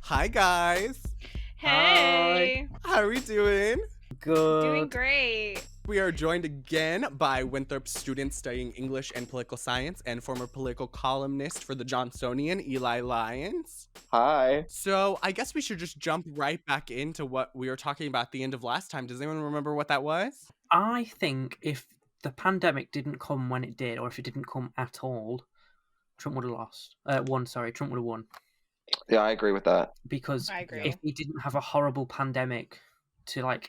Hi guys, Hey, how are we doing? doing Good. great. We are joined again by Winthrop student studying English and political science and former political columnist for the Johnsonian, Eli Lyons. Hi. So I guess we should just jump right back into what we were talking about at the end of last time. Does anyone remember what that was? I think if the pandemic didn't come when it did, or if it didn't come at all, Trump would have lost. Trump would have won. Yeah, I agree with that. Because I agree. if he didn't have a horrible pandemic to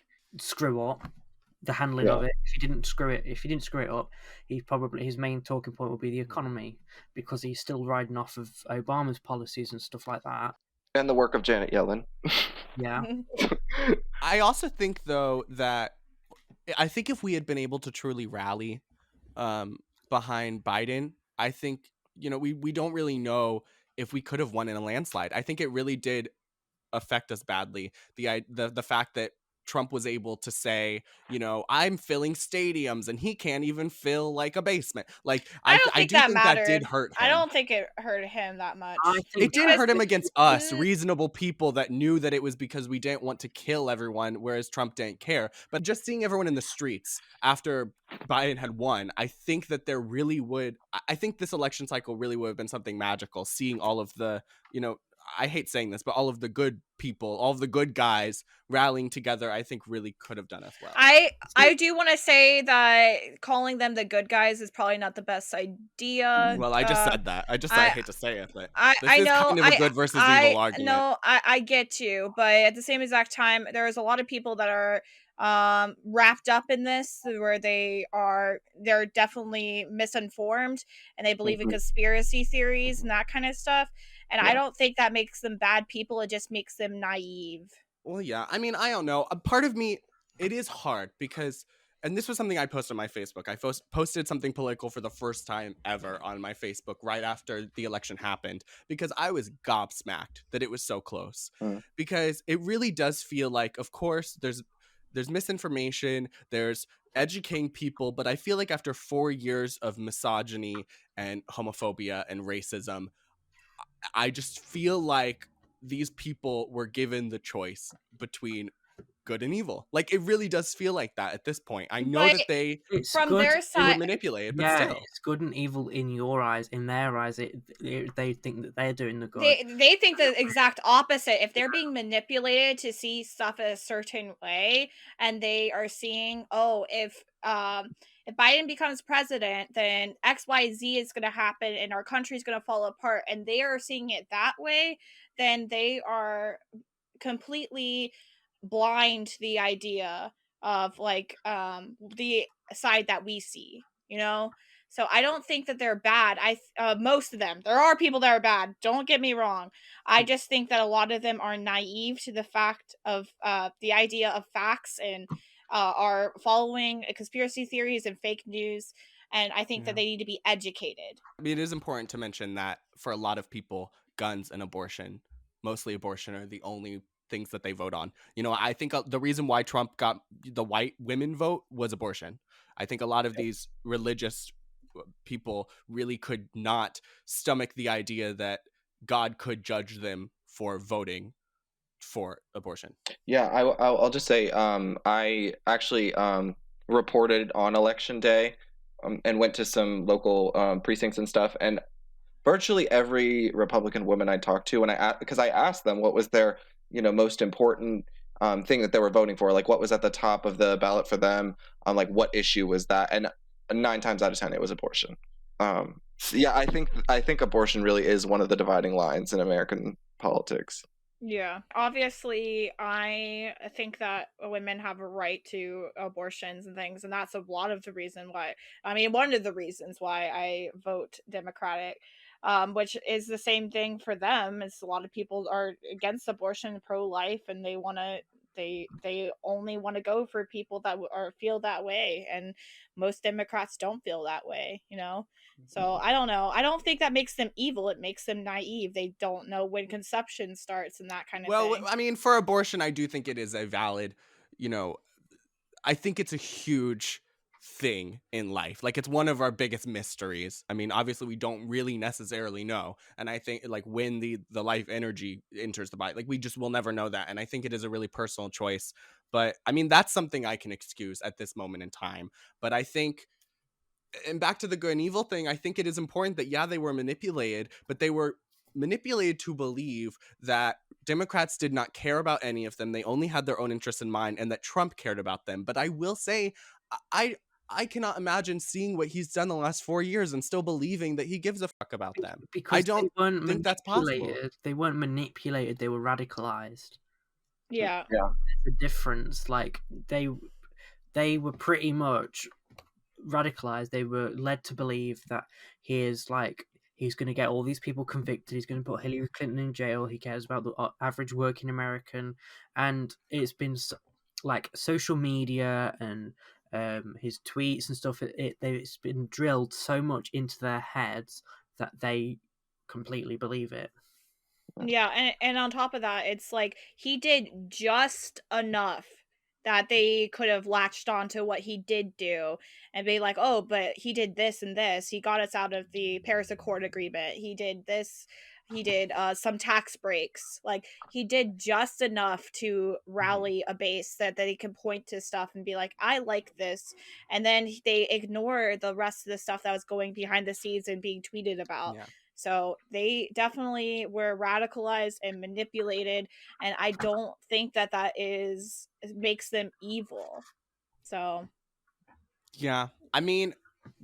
screw up the handling Yeah. of it, if he didn't screw it up, his main talking point would be the economy, because he's still riding off of Obama's policies and stuff like that. And the work of Janet Yellen. Yeah. I also think though that I think if we had been able to truly rally behind Biden, I think, we don't really know if we could have won in a landslide. I think it really did affect us badly. The fact that Trump was able to say, I'm filling stadiums and he can't even fill like a basement. Like I don't think do that think mattered. that did hurt him. I don't think it hurt him that much. I think It did Because- hurt him against us, Mm. reasonable people that knew that it was because we didn't want to kill everyone, whereas Trump didn't care. But just seeing everyone in the streets after Biden had won, I think that I think this election cycle really would have been something magical, seeing all of the, I hate saying this, but all of the good people, all of the good guys rallying together, I think really could have done us well. I do want to say that calling them the good guys is probably not the best idea. Well, I just said that. I hate to say it, but I this is know kind of a good versus evil argument. No, I get you, but at the same exact time, there's a lot of people that are wrapped up in this, where they're definitely misinformed and they believe in conspiracy theories and that kind of stuff. And I don't think that makes them bad people. It just makes them naive. Well, yeah. I mean, I don't know. A part of me, it is hard because, and this was something I posted on my Facebook. I posted something political for the first time ever on my Facebook right after the election happened, because I was gobsmacked that it was so close. Because it really does feel like, of course, there's misinformation, there's educating people, but I feel like after 4 years of misogyny and homophobia and racism, I just feel like these people were given the choice between good and evil. Like, it really does feel like that at this point. I know But that they from good. their were side, manipulated, but Yeah, still. it's good and evil in your eyes. In their eyes, they think that they're doing the good. they think the exact opposite. If they're being manipulated to see stuff a certain way, and they are seeing, if Biden becomes president, then XYZ is going to happen and our country is going to fall apart, and they are seeing it that way, then they are completely blind to the idea of the side that we see, so I don't think that they're bad. Most of them, there are people that are bad, don't get me wrong. I just think that a lot of them are naive to the fact of the idea of facts, and are following conspiracy theories and fake news, and I think that they need to be educated. I mean, it is important to mention that for a lot of people, guns and abortion, mostly abortion, are the only things that they vote on. I think the reason why Trump got the white women vote was abortion. I think a lot of these religious people really could not stomach the idea that God could judge them for voting for abortion. Yeah, I'll just say I actually reported on election day and went to some local precincts and stuff, and virtually every Republican woman I talked to, because I asked them what was their most important thing that they were voting for, like what was at the top of the ballot for them, like what issue was that, and 9 times out of 10 it was abortion. So yeah, I think abortion really is one of the dividing lines in American politics. Yeah, obviously, I think that women have a right to abortions and things, and that's a lot of the reason why. I mean, one of the reasons why I vote Democratic, which is the same thing for them. Is a lot of people are against abortion, pro-life, and they only want to go for people that feel that way, and most Democrats don't feel that way, So I don't know. I don't think that makes them evil. It makes them naive. They don't know when conception starts and that kind of thing. Well, I mean, for abortion, I do think it is a valid, I think it's a huge thing in life. Like, it's one of our biggest mysteries. I mean, obviously we don't really necessarily know, and I think like when the life energy enters the body, like we just will never know that. And I think it is a really personal choice, but I mean that's something I can excuse at this moment in time. But I think, and back to the good and evil thing, I think it is important that yeah, they were manipulated, but they were manipulated to believe that Democrats did not care about any of them. They only had their own interests in mind, and that Trump cared about them. But I will say, I I cannot imagine seeing what he's done the last 4 years and still believing that he gives a fuck about them. I Because they don't weren't think that's possible. manipulated. They weren't manipulated. They were radicalized. Yeah. Yeah. There's a difference. Like they were pretty much radicalized. They were led to believe that he's going to get all these people convicted. He's going to put Hillary Clinton in jail. He cares about the average working American, and it's been like social media and his tweets and stuff. It's been drilled so much into their heads that they completely believe it. Yeah, and on top of that, it's like he did just enough that they could have latched on to what he did do and be like, oh, but he did this and this. He got us out of the Paris Accord agreement. He did this. He did some tax breaks. Like he did just enough to rally a base that he could point to stuff and be like, I like this. And then they ignore the rest of the stuff that was going behind the scenes and being tweeted about. Yeah. So they definitely were radicalized and manipulated, and I don't think that makes them evil. So Yeah. I mean,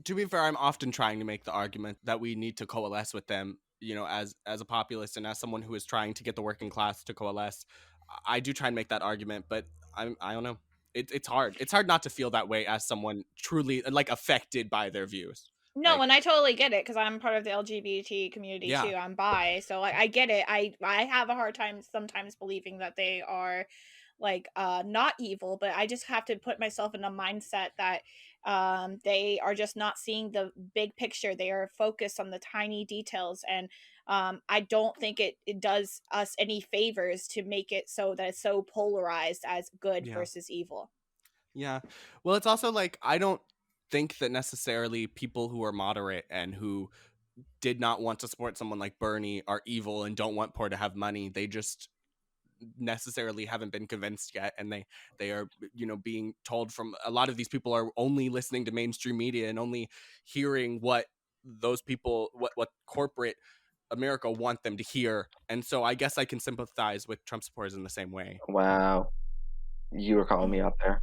to be fair, I'm often trying to make the argument that we need to coalesce with them, you know, as a populist and as someone who is trying to get the working class to coalesce. I do try and make that argument, but I don't know. It's hard. It's hard not to feel that way as someone truly like affected by their views. no, Like, and I totally get it because I'm part of the LGBT community Yeah. too. I'm bi, so I get it. I have a hard time sometimes believing that they are like not evil, but I just have to put myself in a mindset that they are just not seeing the big picture. They are focused on the tiny details, and I don't think it does us any favors to make it so that it's so polarized as good Yeah. versus evil. Yeah. Well, it's also like I don't think that necessarily people who are moderate and who did not want to support someone like Bernie are evil and don't want poor to have money. They just necessarily haven't been convinced yet, and they are, you know, being told from a lot of these people are only listening to mainstream media and only hearing what those people what corporate America want them to hear. And so I guess I can sympathize with Trump supporters in the same way. Wow. You were calling me out there.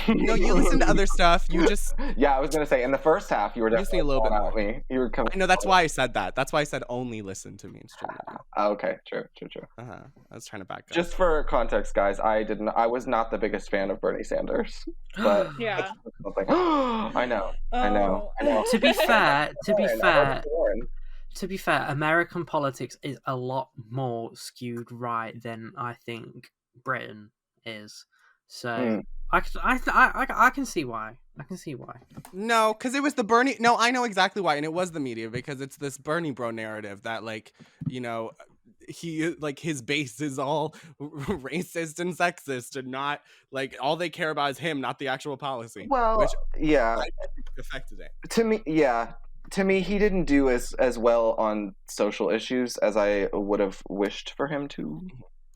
No, you listen to other stuff. You just Yeah, I was gonna say in the first half you were You just need definitely a little bit calling out more. me. You were coming. I know, that's why I said that. That's why I said only listen to mainstream media. Okay, true. I was trying to back up. Just for context, guys, I was not the biggest fan of Bernie Sanders, but Yeah. I was like, I know. To be fair, Warren. to be fair, American politics is a lot more skewed right than I think Britain is. So I can see why. I can see why. No, because it was the Bernie. No, I know exactly why, and it was the media, because it's this Bernie bro narrative that, like, you know, he like his base is all racist and sexist, and not like all they care about is him, not the actual policy. Well, which yeah, I think affected it. To me, he didn't do as well on social issues as I would have wished for him to.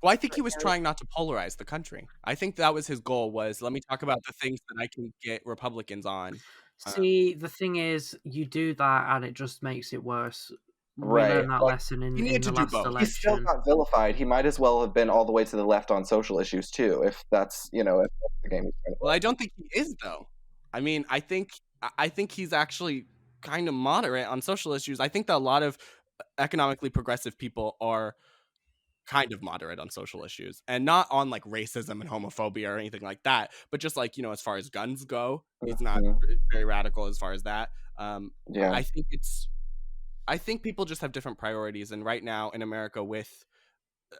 Well, I think he was trying not to polarize the country. I think that was his goal, was let me talk about the things that I can get Republicans on. See, the thing is, you do that and it just makes it worse. Right. We learned that lesson in he needed the to do last both. election. He's still not vilified. He might as well have been all the way to the left on social issues too, if that's if that's the game he's trying to play. Well, I don't think he is, though. I mean, I think he's actually kind of moderate on social issues. I think that a lot of economically progressive people are kind of moderate on social issues, and not on like racism and homophobia or anything like that, but just like, you know, as far as guns go, he's not very radical as far as that. Yeah. I think people just have different priorities, and right now in America, with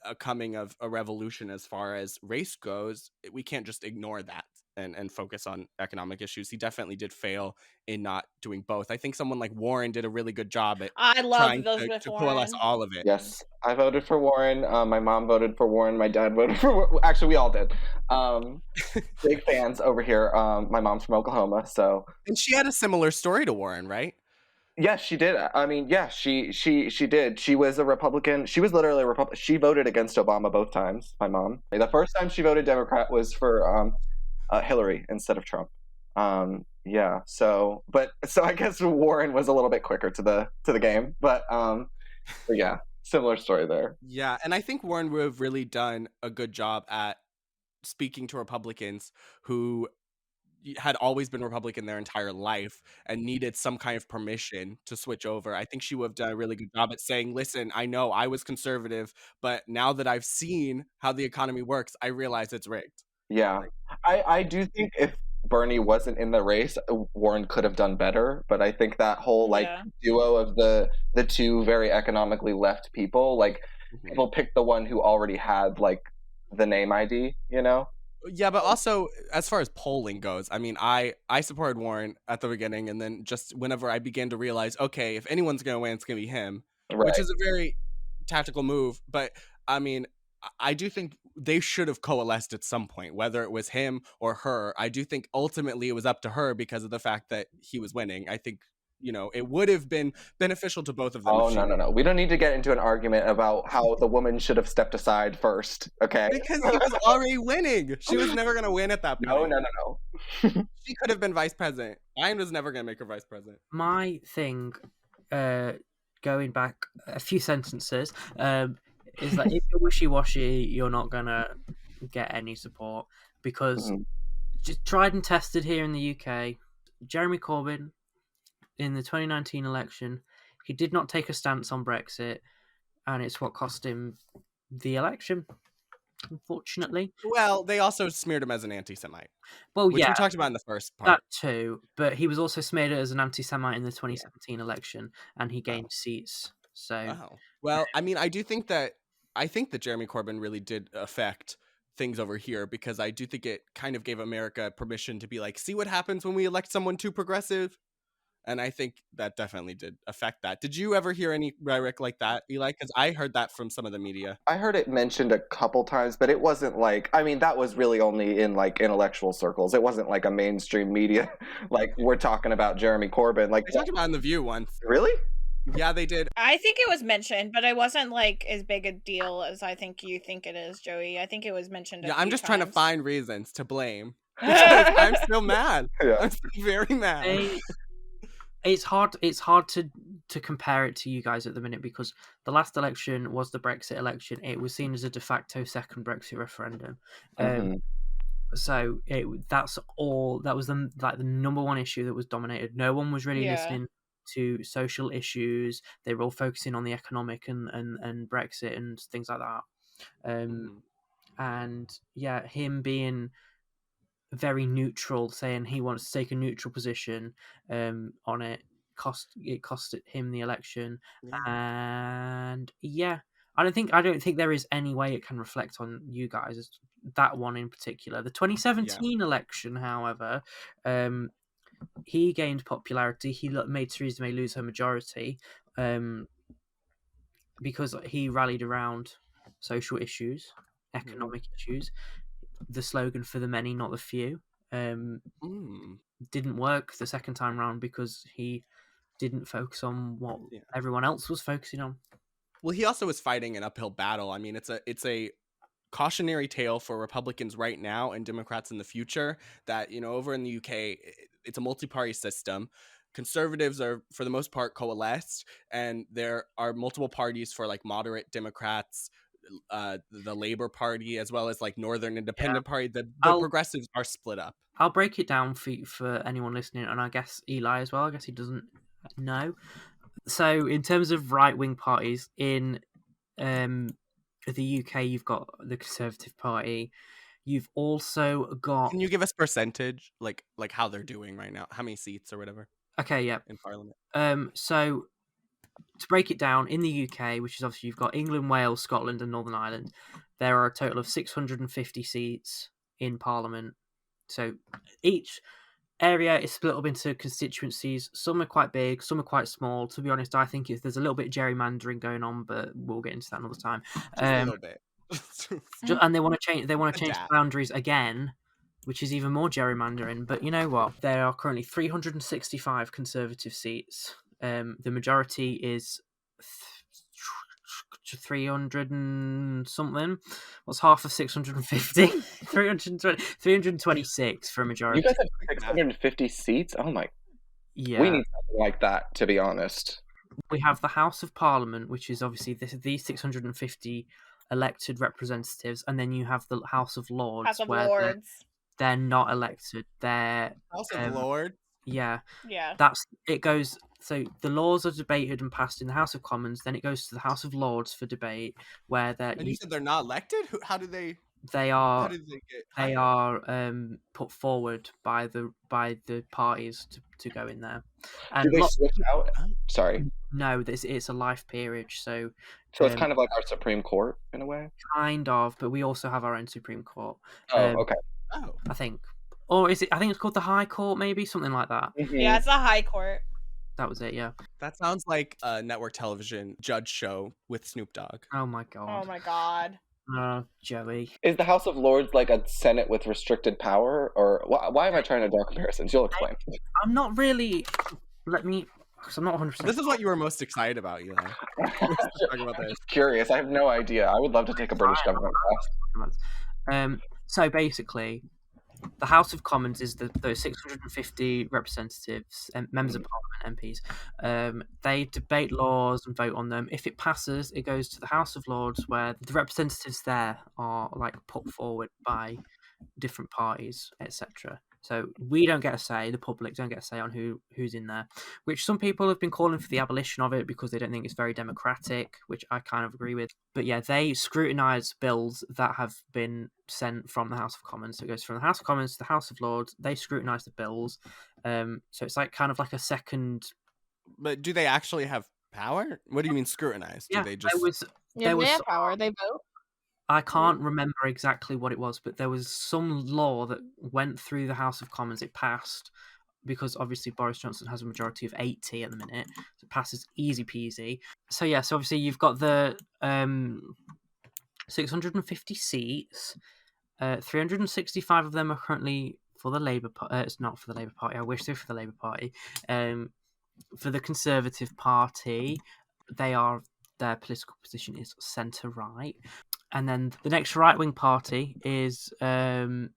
a coming of a revolution as far as race goes, we can't just ignore that. and focus on economic issues. He definitely did fail in not doing both. I think someone like Warren did a really good job at I love trying Elizabeth to coalesce Warren. all of it. Yes, I voted for Warren. My mom voted for Warren. My dad voted for. Actually, we all did. Big fans over here. My mom's from Oklahoma, so And she had a similar story to Warren, right? yes, she did. I mean, yeah, she did. She was a Republican. She was literally a Republican. She voted against Obama both times. My mom. The first time she voted Democrat was for Hillary instead of Trump. Yeah. So I guess Warren was a little bit quicker to the game, but yeah, similar story there. Yeah, and I think Warren would have really done a good job at speaking to Republicans who had always been Republican their entire life and needed some kind of permission to switch over. I think she would have done a really good job at saying, listen, I know I was conservative, but now that I've seen how the economy works, I realize it's rigged. Yeah, I do think if Bernie wasn't in the race, Warren could have done better. But I think that whole like Yeah. duo of the two very economically left people, like people picked the one who already had like the name ID, you know? Yeah, but also as far as polling goes, I mean, I supported Warren at the beginning, and then just whenever I began to realize, okay, if anyone's going to win, it's going to be him, Right. which is a very tactical move. But I mean, I do think they should have coalesced at some point, whether it was him or her. I do think ultimately it was up to her because of the fact that he was winning. I think, you know, it would have been beneficial to both of them. Oh, no. We don't need to get into an argument about how the woman should have stepped aside first, okay? Because he was already winning. She was never going to win at that point. No. She could have been vice president. Ryan was never going to make her vice president. My thing, going back a few sentences, is that if you're wishy-washy, you're not going to get any support because just tried and tested here in the UK, Jeremy Corbyn, in the 2019 election, he did not take a stance on Brexit, and it's what cost him the election, unfortunately. Well, they also smeared him as an anti-Semite. Well, which we talked about in the first part. That too, but he was also smeared as an anti-Semite in the 2017 election, and he gained seats. So, well, I mean, I think that Jeremy Corbyn really did affect things over here because I do think it kind of gave America permission to be like, see what happens when we elect someone too progressive. And I think that definitely did affect that. Did you ever hear any rhetoric like that, Eli? Because I heard that from some of the media. I heard it mentioned a couple times, but it wasn't like, I mean, that was really only in like intellectual circles. It wasn't like a mainstream media, like we're talking about Jeremy Corbyn. Like they talked about it in The View once. Really? Yeah, they did. I think it was mentioned, but it wasn't like as big a deal as I think you think it is, Joey. I think it was mentioned. Yeah, I'm just trying to find reasons to blame. I'm still mad. Yeah. I'm still very mad. It's hard to compare it to you guys at the minute because the last election was the Brexit election. It was seen as a de facto second Brexit referendum. So that was the number one issue that was dominated. No one was really listening to social issues. They were all focusing on the economic and Brexit and things like that. And yeah, him being very neutral, saying he wants to take a neutral position on it, cost him the election. And I don't think there is any way it can reflect on you guys, that one in particular. The 2017 election, however, he gained popularity. He made Theresa May lose her majority because he rallied around social issues, economic issues. The slogan for the many, not the few, didn't work the second time round because he didn't focus on what everyone else was focusing on. Well, he also was fighting an uphill battle. I mean, it's a cautionary tale for Republicans right now and Democrats in the future that, you know, over in the UK, it's a multi-party system. Conservatives are, for the most part, coalesced, and there are multiple parties for like moderate Democrats, the Labour Party, as well as like Northern Independent Party. The progressives are split up. I'll break it down for anyone listening, and I guess Eli as well. I guess he doesn't know. So in terms of right-wing parties in the UK, you've got the Conservative Party. You've also got... Can you give us percentage, like how they're doing right now? How many seats or whatever? Okay, yeah. In Parliament. So to break it down, in the UK, which is obviously you've got England, Wales, Scotland, and Northern Ireland, there are a total of 650 seats in Parliament. So each area is split up into constituencies. Some are quite big, some are quite small. To be honest, I think there's a little bit of gerrymandering going on, but we'll get into that another time. Just a little bit. And they want to change. They want to change the Adapt. boundaries again, which is even more gerrymandering. But you know what? There are currently 365 Conservative seats. The majority is 300 and something. What's half of 650? 326 for a majority. You guys have 650 seats? Oh my! Yeah. We need something like that, to be honest. We have the House of Parliament, which is obviously these 650 elected representatives, and then you have the House of Lords, House of where Lords. they're not elected. They're House of Lords. yeah. Yeah. It goes. So the laws are debated and passed in the House of Commons. Then it goes to the House of Lords for debate, where And you said they're not elected. How do they? they How are did they get? they hired? are put forward by the parties to go in there. Do they switch out? Sorry. No, it's a life peerage, so it's kind of like our Supreme Court in a way. Kind of, but we also have our own Supreme Court. Oh, okay. Oh, I think, or is it? I think it's called the High Court, maybe something like that. Yeah, it's a high court. That was it. Yeah. that sounds like a network television judge show with Snoop Dogg. Oh my god. Oh my god. Joey. Is the House of Lords like a Senate with restricted power, or why am I trying to draw comparisons? You'll explain. I'm not really. Let me. Because I'm not 100%. This is what you were most excited about, Eli. I'm just curious. I have no idea. I would love to take a British government class. So basically, the House of Commons is those 650 representatives, members of Parliament, MPs. They debate laws and vote on them. If it passes, it goes to the House of Lords, where the representatives there are like put forward by different parties, etc. So we don't get a say, the public don't get a say on who's in there, which some people have been calling for the abolition of it because they don't think it's very democratic, which I kind of agree with. But yeah, they scrutinise bills that have been sent from the House of Commons. So it goes from the House of Commons to the House of Lords. They scrutinise the bills. So it's like kind of like a second. But do they actually have power? What do you mean scrutinized? Yeah, do they just? Yeah, they have power. They vote. I can't remember exactly what it was, but there was some law that went through the House of Commons. It passed because obviously Boris Johnson has a majority of 80 at the minute. So it passes easy peasy. So yeah, so obviously you've got the 650 seats. 365 of them are currently for the Labour Party. It's not for the Labour Party. I wish they were for the Labour Party. For the Conservative Party, their political position is centre-right. And then the next right-wing party is the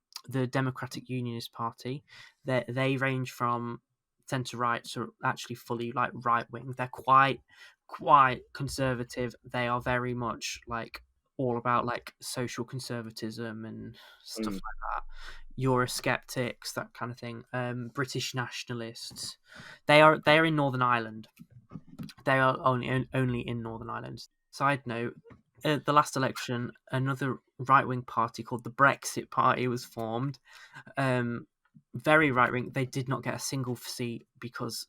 Democratic Unionist Party. They range from centre-right to actually fully like right-wing. They're quite conservative. They are very much like all about like social conservatism and stuff like that. Eurosceptics, that kind of thing. British nationalists. They are in Northern Ireland. They are only in Northern Ireland. Side note. The last election, another right-wing party called the Brexit Party was formed. Very right-wing. They did not get a single seat because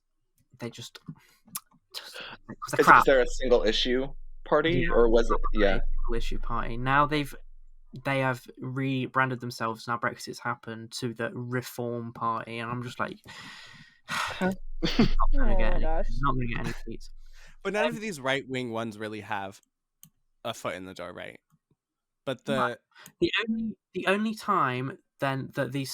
they just Is there a single issue party, or was it? Yeah, single issue party. Now they have rebranded themselves. Now Brexit's happened to the Reform Party, and I'm just like, not going to get any seats. But none of these right-wing ones really have a foot in the door, right? But the only time then that the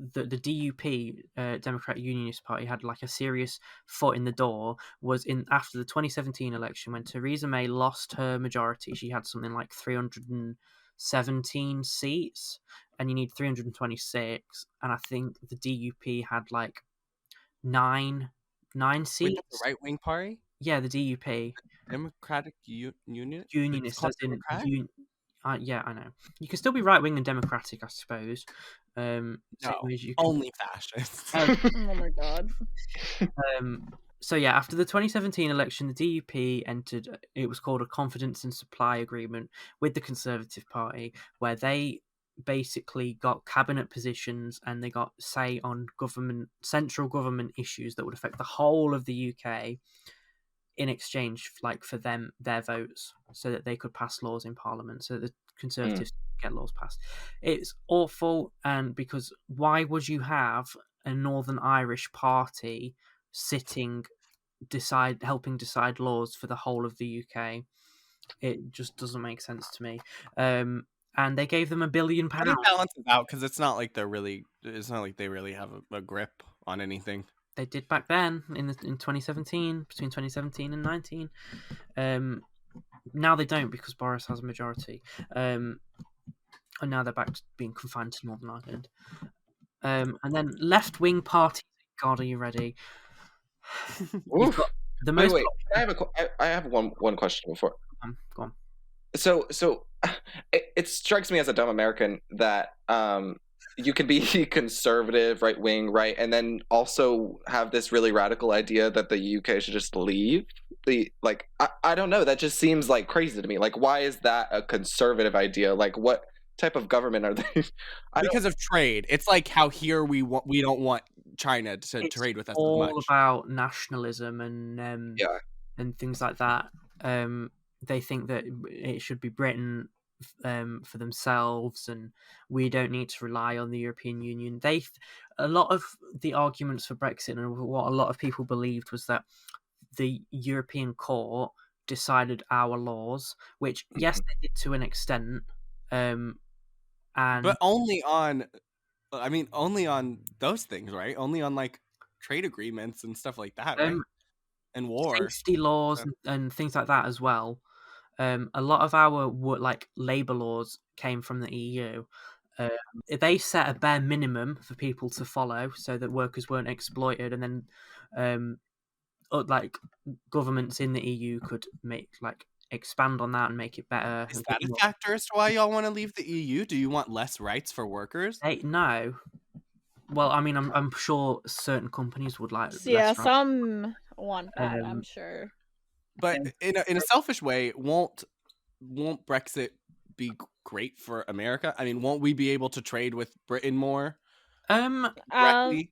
DUP, Democratic Unionist Party, had like a serious foot in the door was after the 2017 election when Theresa May lost her majority. She had something like 317 seats, and you need 326. And I think the DUP had like nine seats. Wait, the right-wing party? Yeah, the DUP. Democratic Unionist? Unionist, as in yeah, I know. You can still be right wing and democratic, I suppose. No, only fascists. Oh my god. So yeah, after the 2017 election, the DUP entered. It was called a confidence and supply agreement with the Conservative Party, where they basically got cabinet positions and they got say on central government issues that would affect the whole of the UK. In exchange, like for their votes, so that they could pass laws in Parliament. So the Conservatives get laws passed. It's awful, and because why would you have a Northern Irish party helping decide laws for the whole of the UK? It just doesn't make sense to me. And they gave them £1 billion. But it balances out because it's not like they really have a grip on anything. They did back then in 2017, between 2017 and 19. Now they don't because Boris has a majority. And now they're back to being confined to Northern Ireland. And then left-wing parties. God, are you ready? You've got the most. Wait. I have one question before. Go on. So it strikes me as a dumb American that you can be conservative, right wing, right, and then also have this really radical idea that the UK should just leave. I don't know. That just seems like crazy to me. Like, why is that a conservative idea? Like, what type of government are they? Because of trade. It's like how here we don't want China to It's trade with us as all much. about nationalism and things like that. They think that it should be Britain for themselves, and we don't need to rely on the European Union. A lot of the arguments for Brexit and what a lot of people believed was that the European Court decided our laws, which yes, they did to an extent, but only on those things, right? Only on like trade agreements and stuff like that, right? And war, safety laws and things like that as well. A lot of our labour laws came from the EU. They set a bare minimum for people to follow so that workers weren't exploited, and then governments in the EU could expand on that and make it better. Is that a factor as to why y'all want to leave the EU? Do you want less rights for workers? No. Well, I mean, I'm sure certain companies would like. Yeah, some want that. I'm sure. But in a selfish way, won't Brexit be great for America? I mean, won't we be able to trade with Britain more? Directly?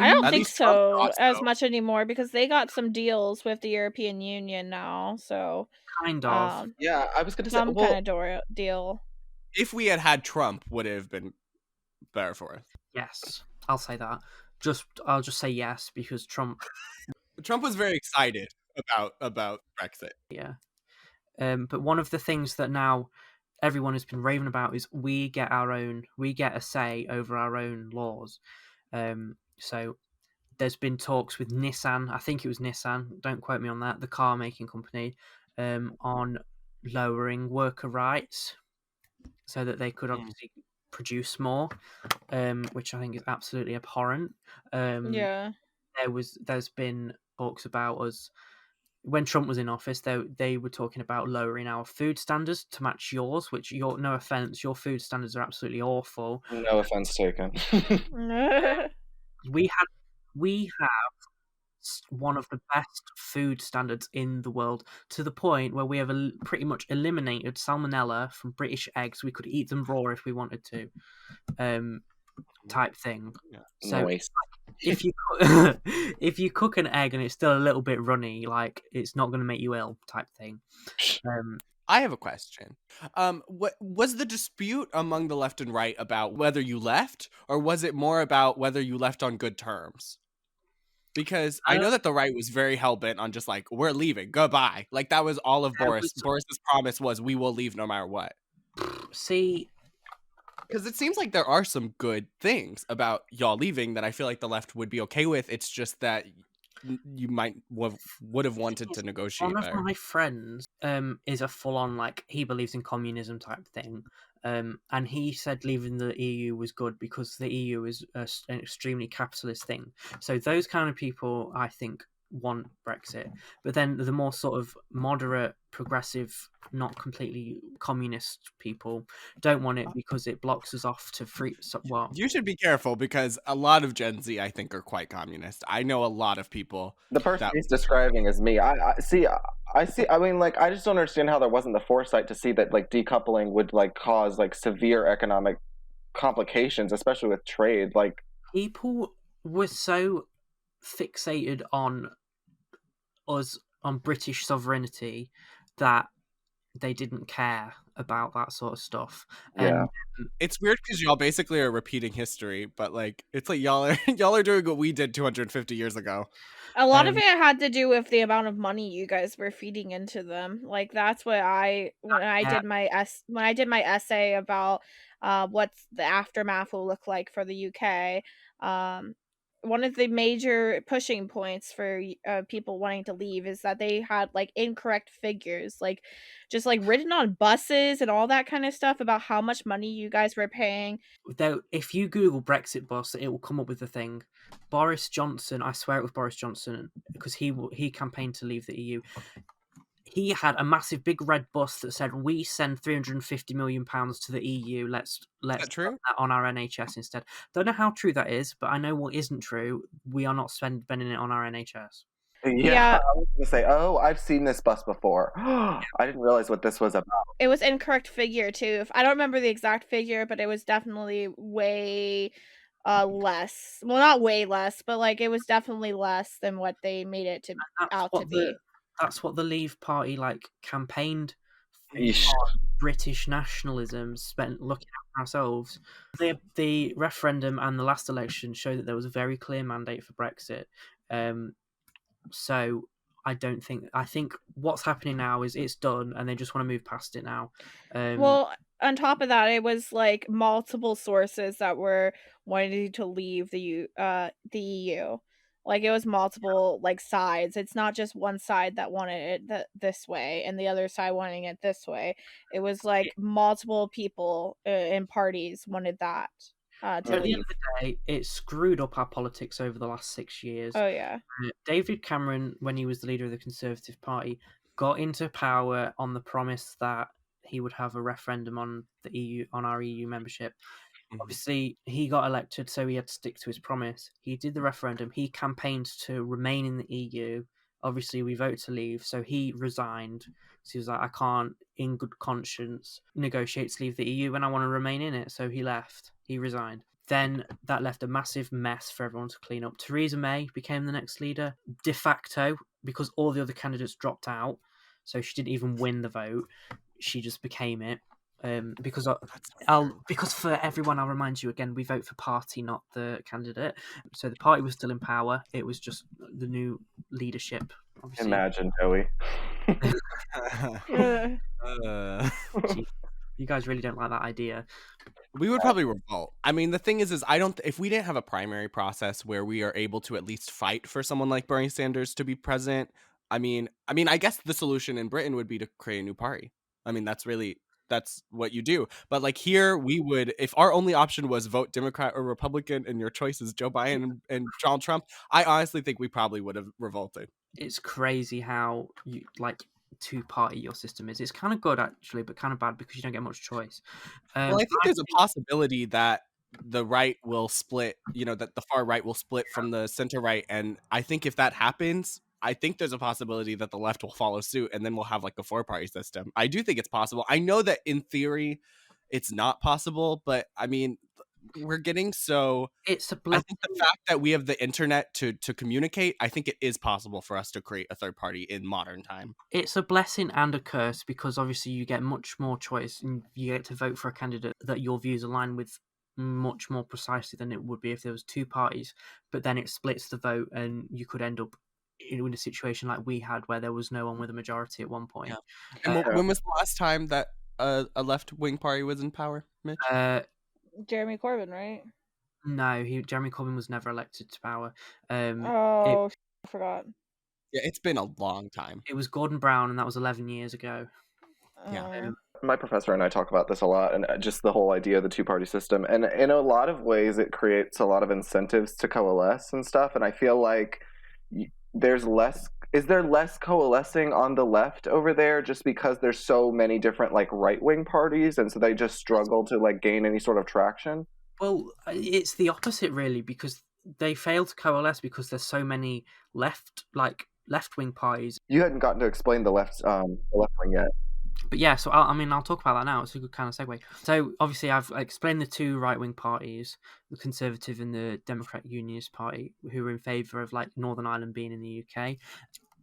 I don't think so as much anymore because they got some deals with the European Union now. So kind of. Yeah, I was going to say some kind of deal. If we had Trump, would it have been better for us? Yes, I'll say that. I'll just say yes because Trump was very excited about Brexit. Yeah. But one of the things that now everyone has been raving about is we get a say over our own laws. So there's been talks with Nissan, I think it was Nissan, don't quote me on that, the car making company, on lowering worker rights so that they could obviously produce more, which I think is absolutely abhorrent. There's been talks about us when Trump was in office. They were talking about lowering our food standards to match yours, which no offense, your food standards are absolutely awful. No offense taken. We have one of the best food standards in the world, to the point where we have pretty much eliminated salmonella from British eggs. We could eat them raw if we wanted to, type thing. Yeah. So nice. if you cook an egg and it's still a little bit runny, it's not going to make you ill, type thing. I have a question. What was the dispute among the left and right about whether you left, or was it more about whether you left on good terms? Because I know that the right was very hell-bent on just we're leaving, goodbye. That was all of Boris. Boris's promise was we will leave no matter what. See, because it seems like there are some good things about y'all leaving that I feel like the left would be okay with. It's just that you might would have wanted to negotiate. One of my friends is a full-on he believes in communism type thing, and he said leaving the EU was good because the EU is an extremely capitalist thing. So those kind of people, I think, want Brexit. But then the more sort of moderate, progressive, not completely communist people don't want it because it blocks us off to free. You should be careful because a lot of Gen Z, I think, are quite communist. I know a lot of people. The person he's describing is me. I see. I mean, I just don't understand how there wasn't the foresight to see that decoupling would cause severe economic complications, especially with trade. People were so fixated on us, on British sovereignty, that they didn't care about that sort of stuff. Yeah. And It's weird because y'all basically are repeating history, but like it's like y'all are doing what we did 250 years ago. A lot of Um, it had to do with the amount of money you guys were feeding into them. Like that's what when I yeah, did my essay about what's the aftermath will look like for the UK. One of the major pushing points for people wanting to leave is that they had like incorrect figures, like just like written on buses and all that kind of stuff about how much money you guys were paying. though, if you Google Brexit bus, it will come up with the thing. Boris Johnson, I swear it was Boris Johnson, because he campaigned to leave the EU. He had a massive big red bus that said, "We send £350 million to the EU. Let's that true? spend that on our NHS instead." Don't know how true that is, but I know what isn't true. We are not spending it on our NHS. Yeah, I was gonna say, oh, I've seen this bus before. I didn't realize what this was about. It was incorrect figure too. I don't remember the exact figure, but it was definitely way less. Well, not way less, but like it was definitely less than what they made it to out to be. That's what the Leave Party like campaigned Yeesh. on. British nationalism, spent looking at ourselves. The referendum and the last election show that there was a very clear mandate for Brexit. So I think what's happening now is it's done and they just want to move past it now. Well, on top of that, it was like multiple sources that were wanting to leave the EU. Like it was multiple like sides. It's not just one side that wanted it this way and the other side wanting it this way. It was like multiple people in parties wanted that to At the end leave. of the day, it screwed up our politics over the last 6 years. Oh yeah. David Cameron, when he was the leader of the Conservative Party, got into power on the promise that he would have a referendum on the EU, on our EU membership. Obviously, he got elected, so he had to stick to his promise. He did the referendum. He campaigned to remain in the EU. Obviously, we voted to leave, so he resigned. So he was like, I can't, in good conscience, negotiate to leave the EU when I want to remain in it. So he left. He resigned. Then that left a massive mess for everyone to clean up. Theresa May became the next leader, de facto, because all the other candidates dropped out. So she didn't even win the vote. She just became it. Because for everyone, I'll remind you again, we vote for party, not the candidate. So the party was still in power. It was just the new leadership. Obviously. Imagine, Joey. You guys really don't like that idea. We would probably revolt. I mean, the thing is if we didn't have a primary process where we are able to at least fight for someone like Bernie Sanders to be president, I mean, I guess the solution in Britain would be to create a new party. I mean, that's what you do. But like here, we would, if our only option was vote Democrat or Republican and your choice is Joe Biden and Donald Trump, I honestly think we probably would have revolted. It's crazy how you like two-party your system is. It's kind of good actually, but kind of bad because you don't get much choice. Well, I think there's a possibility that the right will split, that the far right will split from the center right. And I think if that happens, I think there's a possibility that the left will follow suit and then we'll have like a 4-party system. I do think it's possible. I know that in theory it's not possible, but I mean, we're getting so... It's a I blessing. think the fact that we have the internet to communicate, I think it is possible for us to create a third party in modern time. It's a blessing and a curse because obviously you get much more choice and you get to vote for a candidate that your views align with much more precisely than it would be if there was two parties. But then it splits the vote and you could end up in a situation like we had where there was no one with a majority at one point. Yeah. And when was the last time that a left-wing party was in power, Mitch? Jeremy Corbyn, right? No, Jeremy Corbyn was never elected to power. I forgot. Yeah, it's been a long time. It was Gordon Brown, and that was 11 years ago. Yeah. My professor and I talk about this a lot, and just the whole idea of the two-party system. And in a lot of ways, it creates a lot of incentives to coalesce and stuff. And I feel like there's less... Is there less coalescing on the left over there just because there's so many different like right-wing parties and so they just struggle to like gain any sort of traction? Well, it's the opposite really because they fail to coalesce because there's so many left-wing parties. You hadn't gotten to explain the left wing yet. But yeah, so I'll talk about that now. It's a good kind of segue. So obviously I've explained the two right-wing parties, the Conservative and the Democrat Unionist Party, who are in favour of like Northern Ireland being in the UK.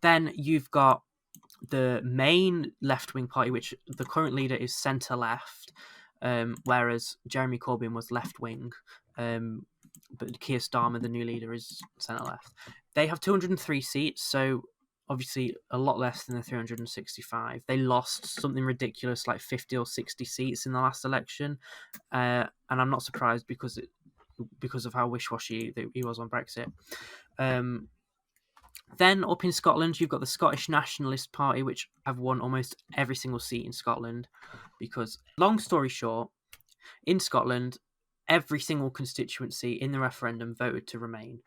Then you've got the main left-wing party, which the current leader is centre-left, whereas Jeremy Corbyn was left-wing, but Keir Starmer, the new leader, is centre-left. They have 203 seats, so obviously a lot less than the 365. They lost something ridiculous like 50 or 60 seats in the last election, and I'm not surprised because of how wish-washy he was on Brexit. Then up in Scotland, you've got the Scottish Nationalist Party, which have won almost every single seat in Scotland. Because, long story short, in Scotland, every single constituency in the referendum voted to remain.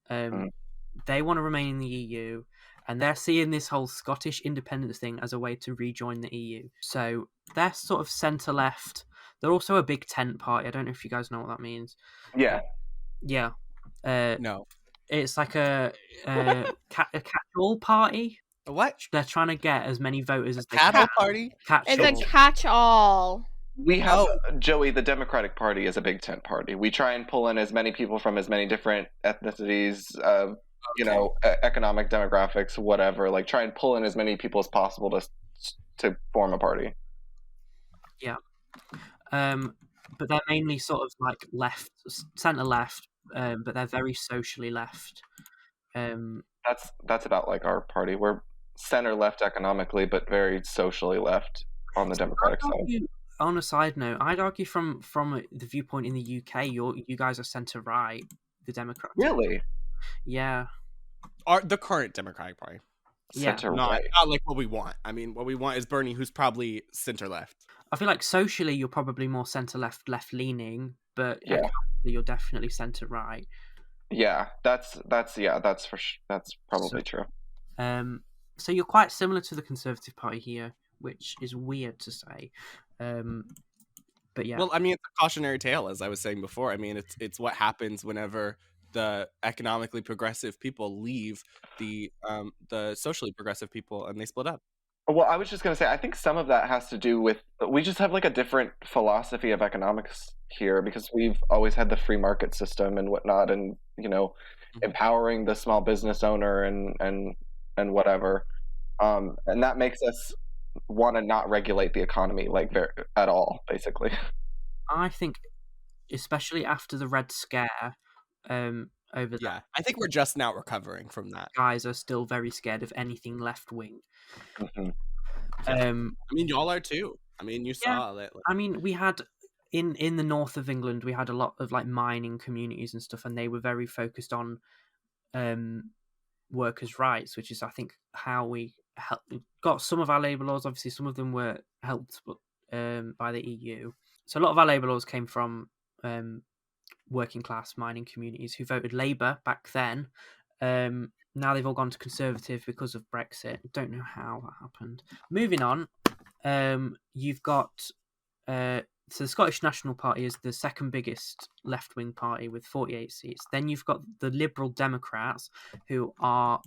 They want to remain in the EU, and they're seeing this whole Scottish independence thing as a way to rejoin the EU. So they're sort of centre-left. They're also a big tent party. I don't know if you guys know what that means. Yeah. Yeah. No. It's like a catch-all party. A what? They're trying to get as many voters as they Cattle can. party? It's a Catch-all. catch-all. We have, Oh. Joey, the Democratic Party is a big tent party. We try and pull in as many people from as many different ethnicities, economic demographics, whatever. Like, try and pull in as many people as possible to form a party. Yeah. But they're mainly sort of like left, centre-left, but they're very socially left. That's about like our party. We're center-left economically, but very socially left on the Democratic side. On a side note, I'd argue from the viewpoint in the UK, you guys are centre-right, the Democrats. Really? Yeah. The current Democratic Party. Yeah. Center-right. Not like what we want. I mean, what we want is Bernie, who's probably center-left. I feel like socially you're probably more centre-left, left-leaning, but Yeah. you're definitely centre-right. Yeah, that's probably true. So you're quite similar to the Conservative Party here, which is weird to say. But yeah. Well, I mean, it's a cautionary tale, as I was saying before. I mean, it's what happens whenever the economically progressive people leave the socially progressive people and they split up. Well, I was just going to say, I think some of that has to do with, we just have like a different philosophy of economics here because we've always had the free market system and whatnot, and empowering the small business owner and whatever, and that makes us want to not regulate the economy at all, basically. I think, especially after the Red Scare, over Yeah, I think we're just now recovering from that. Guys are still very scared of anything left wing. Mm-hmm. I mean, y'all are too. I mean, you saw that. I mean, we had in the north of England, we had a lot of like mining communities and stuff, and they were very focused on workers' rights, which is, I think, how we got some of our labour laws. Obviously, some of them were helped by the EU. So a lot of our labour laws came from working class mining communities who voted Labour back then. Now they've all gone to Conservative because of Brexit. Don't know how that happened. Moving on, you've got so the Scottish National Party is the second biggest left-wing party with 48 seats. Then you've got the Liberal Democrats, who are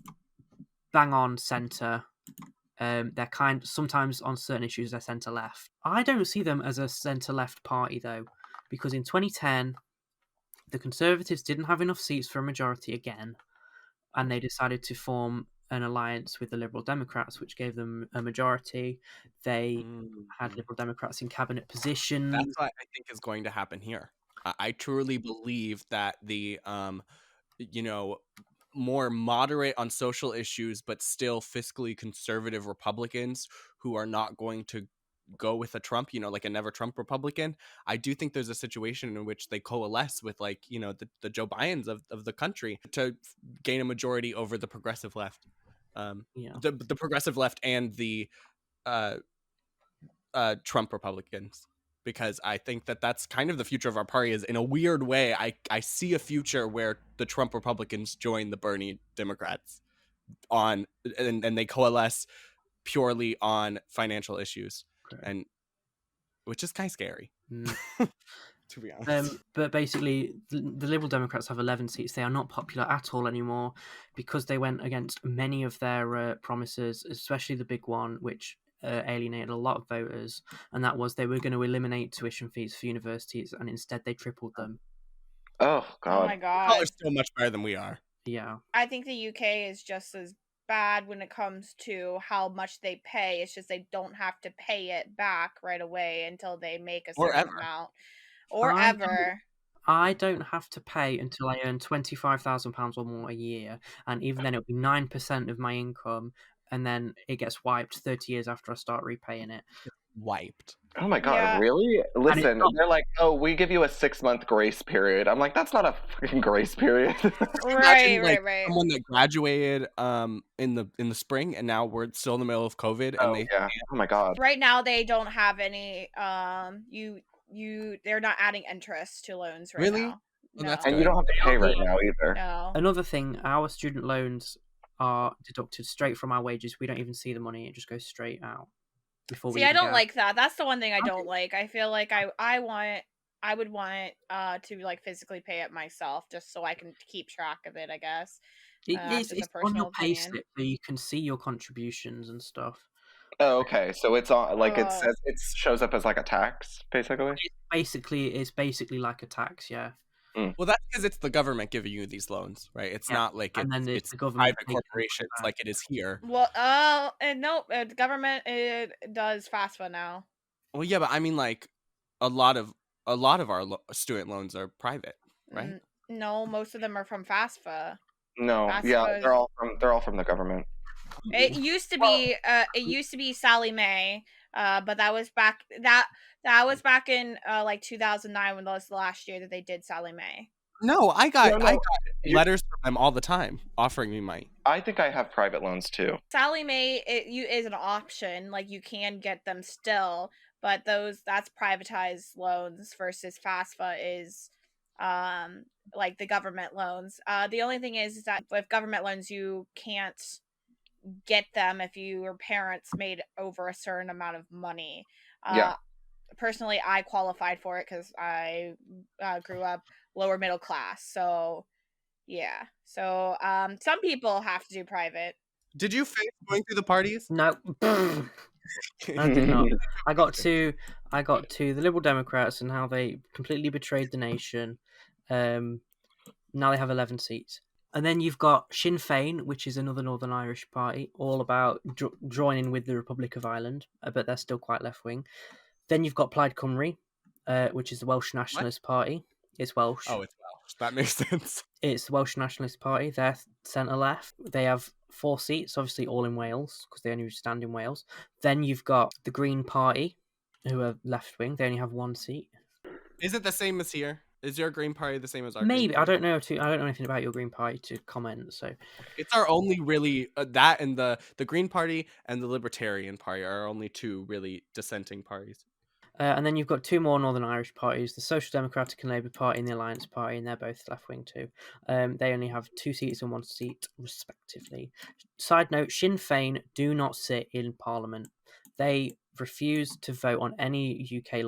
bang on centre. They're sometimes on certain issues they're centre-left. I don't see them as a centre-left party though, because in 2010 the Conservatives didn't have enough seats for a majority again, and they decided to form an alliance with the Liberal Democrats, which gave them a majority. They had Liberal Democrats in cabinet positions. That's what I think is going to happen here. I truly believe that the, more moderate on social issues, but still fiscally conservative Republicans who are not going to go with a Trump, like a never Trump Republican. I do think there's a situation in which they coalesce with the Joe Bidens of the country to gain a majority over the progressive left. The progressive left and the Trump Republicans, because I think that that's kind of the future of our party. Is in a weird way, I see a future where the Trump Republicans join the Bernie Democrats and they coalesce purely on financial issues. And which is kind of scary, to be honest. But basically, the Liberal Democrats have 11 seats. They are not popular at all anymore because they went against many of their promises, especially the big one, which alienated a lot of voters, and that was they were going to eliminate tuition fees for universities, and instead they tripled them. Oh, God. Oh, my God. They're still much better than we are. Yeah. I think the UK is just as bad when it comes to how much they pay. It's just they don't have to pay it back right away until they make a Or certain ever. amount, or I ever. I don't have to pay until I earn £25,000 or more a year, and even then it'll be 9% of my income, and then it gets wiped 30 years after I start repaying it. Wiped. Oh my god, Yeah. really? And it's Listen, not they're like, oh, we give you a 6-month grace period. I'm like, that's not a fucking grace period. Right, Imagine like right. someone that graduated in the spring, and now we're still in the middle of COVID, and Oh they yeah. Oh my god. Right now they don't have any they're not adding interest to loans right Really? now. Well, that's No. And you good. don't have to They pay only- right now either. No. Another thing, our student loans are deducted straight from our wages. We don't even see the money; it just goes straight out before we See, I even don't get like that. That's the one thing I Okay. don't like. I feel like I would want to like physically pay it myself just so I can keep track of it, I guess. That's just a It's on your personal pay opinion. slip, so you can see your contributions and stuff. Oh, okay. So it's on like it Oh. says it shows up as like a tax, basically. It's basically like a tax, yeah. Well, that's because it's the government giving you these loans, right? It's Yeah, not like and then it's the government private taking the corporations money back. like it is here. Well, no, the government does FAFSA now. Well, yeah, but I mean, like a lot of our student loans are private, right? No, most of them are from FAFSA. No, yeah, FAFSA is- they're all from the government. It used to be Sally Mae, but that was back in like 2009 when that was the last year that they did Sally Mae. No, I got No, letters from them all the time offering me money. I think I have private loans too. Sally Mae is an option, like you can get them still, but that's privatized loans versus FAFSA is like the government loans. The only thing is that with government loans you can't get them if your parents made over a certain amount of money. Yeah. Personally, I qualified for it because I grew up lower middle class. So, yeah. So, some people have to do private. Did you face going through the parties? No, I did not. I got to the Liberal Democrats and how they completely betrayed the nation. Now they have 11 seats. And then you've got Sinn Féin, which is another Northern Irish party, all about joining with the Republic of Ireland, but they're still quite left-wing. Then you've got Plaid Cymru, which is the Welsh Nationalist Party. It's Welsh. Oh, it's Welsh. That makes sense. It's the Welsh Nationalist Party. They're centre-left. They have 4 seats, obviously all in Wales, because they only stand in Wales. Then you've got the Green Party, who are left-wing. They only have 1 seat. Is it the same as here? Is your Green Party the same as our? Maybe. Green I Party? don't know. I don't know anything about your Green Party to comment. So It's our only really that and the Green Party and the Libertarian Party are our only 2 really dissenting parties. and then you've got 2 more Northern Irish parties, the Social Democratic and Labour Party and the Alliance Party, and they're both left-wing too. They only have 2 seats and 1 seat, respectively. Side note, Sinn Féin do not sit in Parliament. They refuse to vote on any UK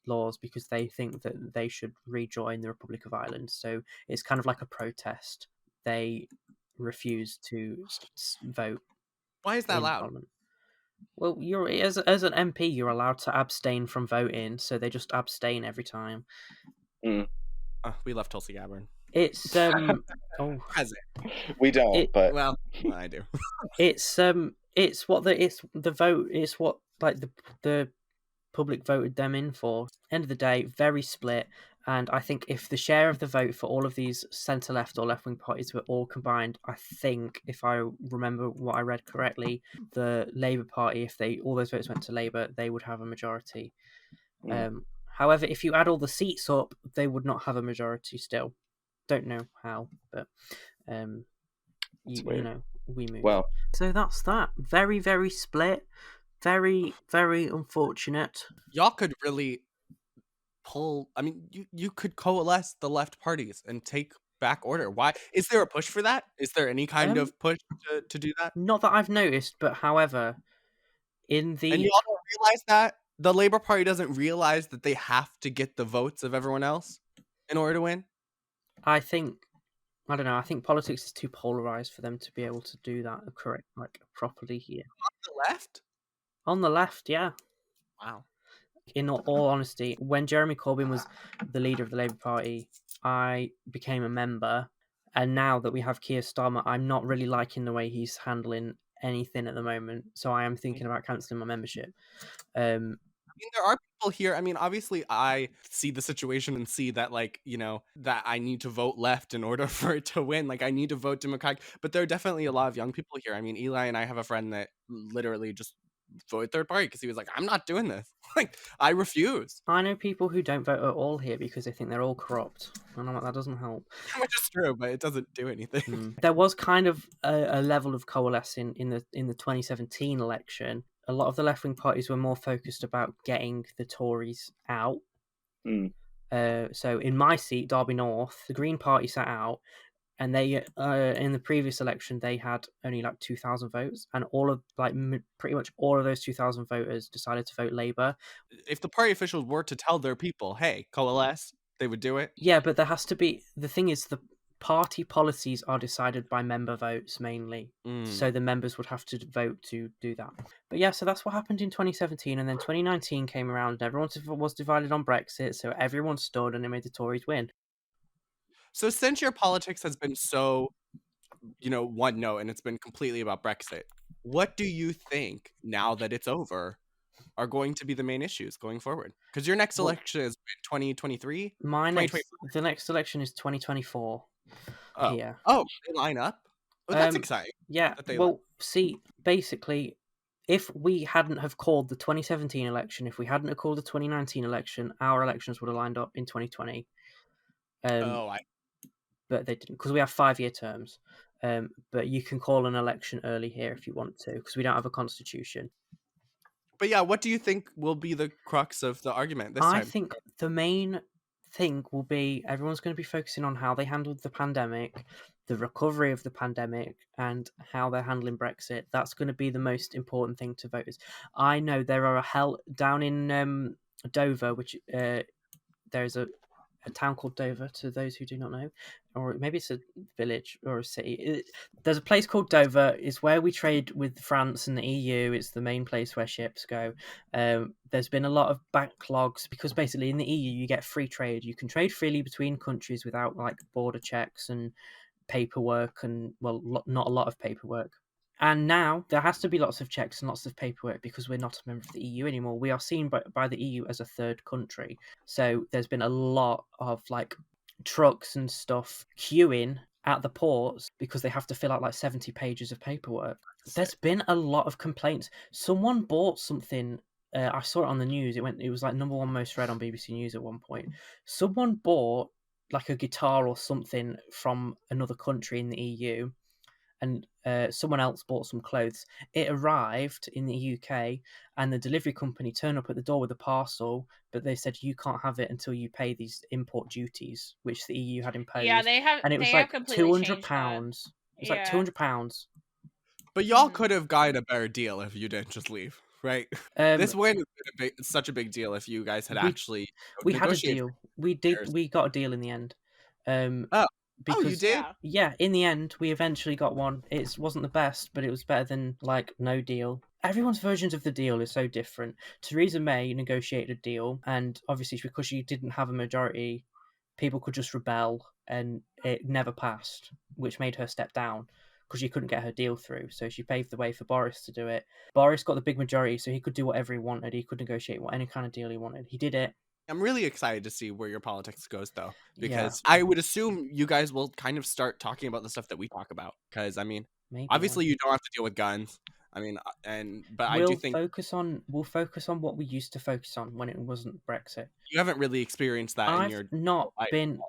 laws because they think that they should rejoin the Republic of Ireland. So it's kind of like a protest. They refuse to vote. Why is that in allowed? Parliament. Well, you're as an MP, you're allowed to abstain from voting, so they just abstain every time. We left Tulsi Gabbard. It's Present. We don't, but Well, I do. it's what the vote. It's what like the public voted them in for. End of the day, very split. And I think if the share of the vote for all of these centre-left or left-wing parties were all combined, I think, if I remember what I read correctly, the Labour Party, if all those votes went to Labour, they would have a majority. However, if you add all the seats up, they would not have a majority still. Don't know how, but you know, we move. well, So that's that. Very, very split. Very, very unfortunate. Y'all could really pull. I mean, you could coalesce the left parties and take back order. Why is there a push for that? Is there any kind of push to do that? Not that I've noticed, but however, And y'all don't realize that the Labour Party doesn't realize that they have to get the votes of everyone else in order to win. I think I don't know. I think politics is too polarized for them to be able to do that properly here. On the left? On the left, yeah. Wow. In all honesty, when Jeremy Corbyn was the leader of the Labour Party, I became a member, And now that we have Keir Starmer, I'm not really liking the way he's handling anything at the moment. So I am thinking about cancelling my membership. I mean, there are people here. I mean, obviously, I see the situation and see that, like, you know, that I need to vote left in order for it to win. Like, I need to vote Democratic. But there are definitely a lot of young people here. I mean, Eli and I have a friend that literally just voted third party because he was like, I'm not doing this. Like, I refuse. I know people who don't vote at all here because they think they're all corrupt. And I'm like, that doesn't help. Which is true, but it doesn't do anything. There was kind of a level of coalescing in the 2017 election. A lot of the left-wing parties were more focused about getting the Tories out. So in my seat, Derby North, the Green Party sat out, and they in the previous election they had only like 2,000 votes, and all of pretty much all of those 2,000 voters decided to vote Labour. If the party officials were to tell their people, hey, coalesce, they would do it. Yeah, but there has to be, the thing is, the party policies are decided by member votes mainly. So the members would have to vote to do that. But yeah, so that's what happened in 2017, and then 2019 came around and everyone was divided on Brexit, so everyone stood and it made the Tories win. So since your politics has been so, you know, one note and it's been completely about Brexit, what do you think, now that it's over, are going to be the main issues going forward? Because your next election is 2023? The next election is 2024 here. Oh, they line up? Oh, that's exciting. Yeah, well, see, basically, if we hadn't have called the 2017 election, if we hadn't have called the 2019 election, our elections would have lined up in 2020. But they didn't, because we have 5-year terms. But you can call an election early here if you want to, because we don't have a constitution. But yeah, what do you think will be the crux of the argument this time? I think the main thing will be everyone's going to be focusing on how they handled the pandemic, the recovery of the pandemic, and how they're handling Brexit. That's going to be the most important thing to voters. I know there are down in Dover, which there's a town called Dover, to those who do not know, or maybe it's a village or a city. There's a place called Dover. It's where we trade with France and the EU. It's the main place where ships go. There's been a lot of backlogs because basically in the EU you get free trade. You can trade freely between countries without like border checks and paperwork, and well, not a lot of paperwork. And now there has to be lots of checks and lots of paperwork because we're not a member of the EU anymore. We are seen by the EU as a third country. So there's been a lot of like trucks and stuff queuing at the ports because they have to fill out like 70 pages of paperwork. There's been a lot of complaints. Someone bought something. I saw it on the news. It was like #1 most read on BBC News at one point. Someone bought like a guitar or something from another country in the EU. And someone else bought some clothes. It arrived in the UK, and the delivery company turned up at the door with a parcel, but they said you can't have it until you pay these import duties, which the EU had imposed. Yeah, they have. And it was like £200. It was like £200. But y'all could have gotten a better deal if you didn't just leave, right? This win is such a big deal if you guys had actually. We had a deal. We got a deal in the end. Because, you did? Yeah, in the end, we eventually got one. It wasn't the best, but it was better than, like, no deal. Everyone's versions of the deal is so different. Theresa May negotiated a deal, and obviously because she didn't have a majority, people could just rebel, and it never passed, which made her step down because she couldn't get her deal through. So she paved the way for Boris to do it. Boris got the big majority, so he could do whatever he wanted. He could negotiate any kind of deal he wanted. He did it. I'm really excited to see where your politics goes, though, because I would assume you guys will kind of start talking about the stuff that we talk about. Because I mean, obviously you don't have to deal with guns. I mean, but I do think we'll focus on what we used to focus on when it wasn't Brexit. You haven't really experienced that in your not been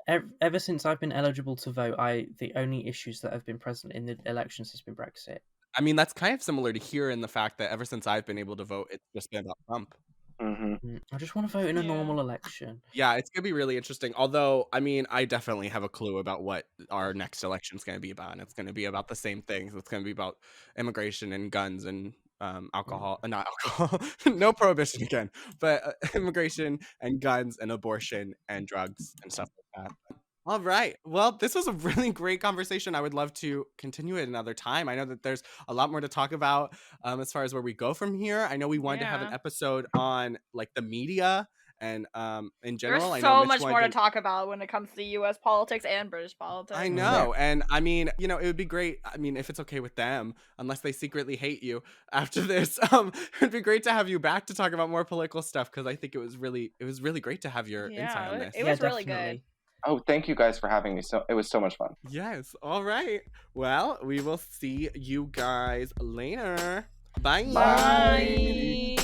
ever since I've been eligible to vote. The only issues that have been present in the elections has been Brexit. I mean, that's kind of similar to here in the fact that ever since I've been able to vote, it's just been about Trump. I just want to vote in a normal election. Yeah, it's gonna be really interesting. Although, I mean, I definitely have a clue about what our next election is gonna be about, and it's gonna be about the same things. It's gonna be about immigration and guns and alcohol. Not alcohol, no prohibition again, but immigration and guns and abortion and drugs and stuff like that. All right. Well, this was a really great conversation. I would love to continue it another time. I know that there's a lot more to talk about as far as where we go from here. I know we wanted to have an episode on like the media And in There's general, I know so Mitch much more wanted to talk about when it comes to U.S. politics and British politics. I know. And I mean, you know, it would be great. I mean, if it's okay with them, unless they secretly hate you after this, it'd be great to have you back to talk about more political stuff, because I think it was really great to have your insight on this. It was really good. Oh, thank you guys for having me. It was so much fun. Yes. All right. Well, we will see you guys later. Bye. Bye.